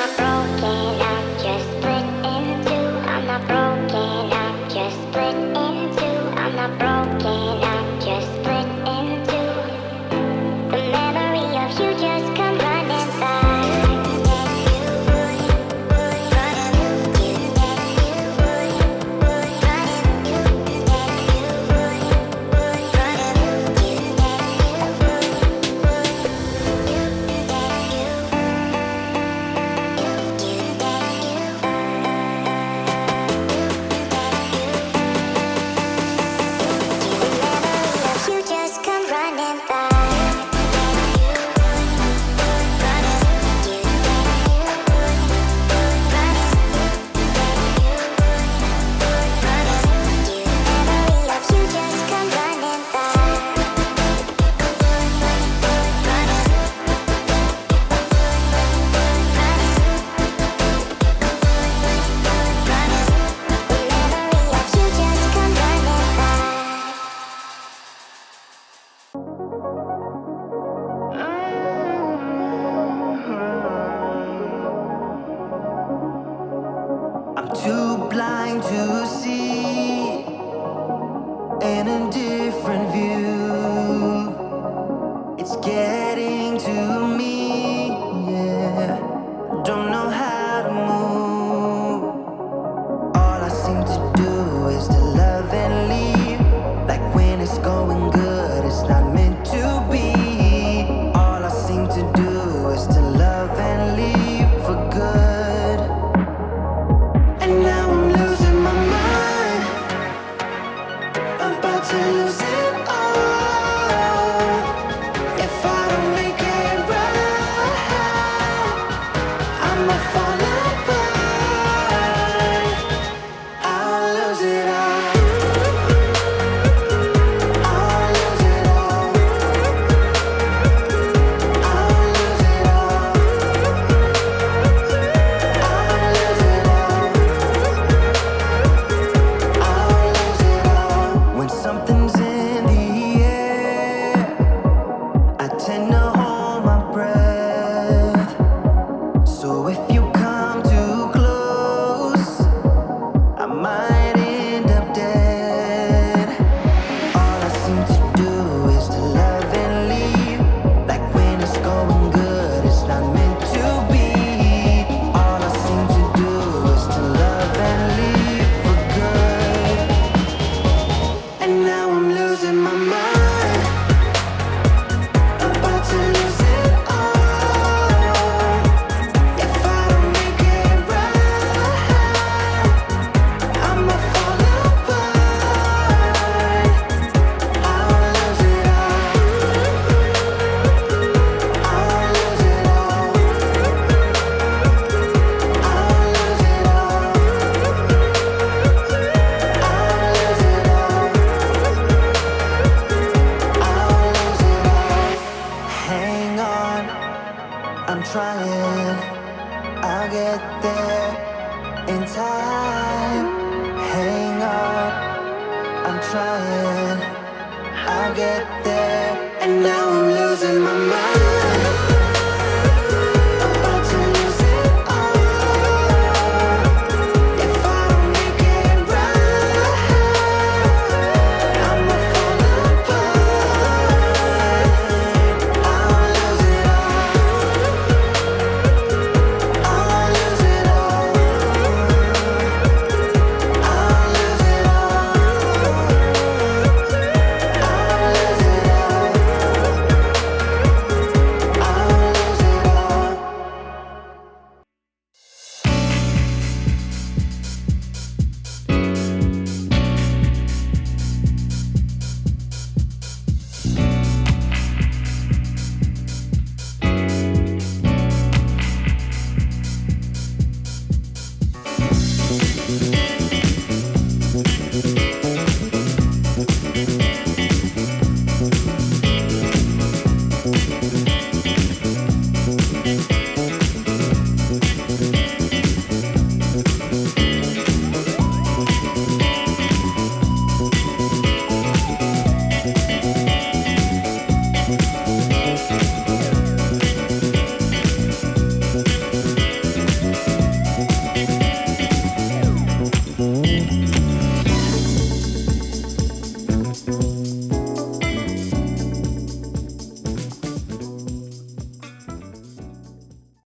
not broken, I'm just split in two. I'm not broken, I'm just split in two. I'm not broken, I'm just split in two. The memory of you just come running back. I'm too blind to see an indifferent view. It's getting to me, yeah. Don't know how to move. All I seem to do is to love and leave. Like when it's going good, it's not meant to be. All I seem to do is to love and leave for good. And now I'm losing my mind, about to lose it all. If I don't make it right, I'ma fall apart. I'll lose it all. I'll lose it all. I'll lose it all. I'll lose it all. I'll lose it all. When something's in the air, I tend to hold my breath. So if you come too close, I might end up dead. All I seem to do is to love and leave. Like when it's going good, it's not meant to be. All I seem to do is to love and leave for good. And now I'm losing my mind, about to lose it all. If I don't make it right, I'ma fall apart. I'll lose it all. I'll lose it all. I'll lose it all. I'll lose it all. I'll lose it all. Hang on, I'm trying. I'll get there in time. Hang on, I'm trying. I'll get there.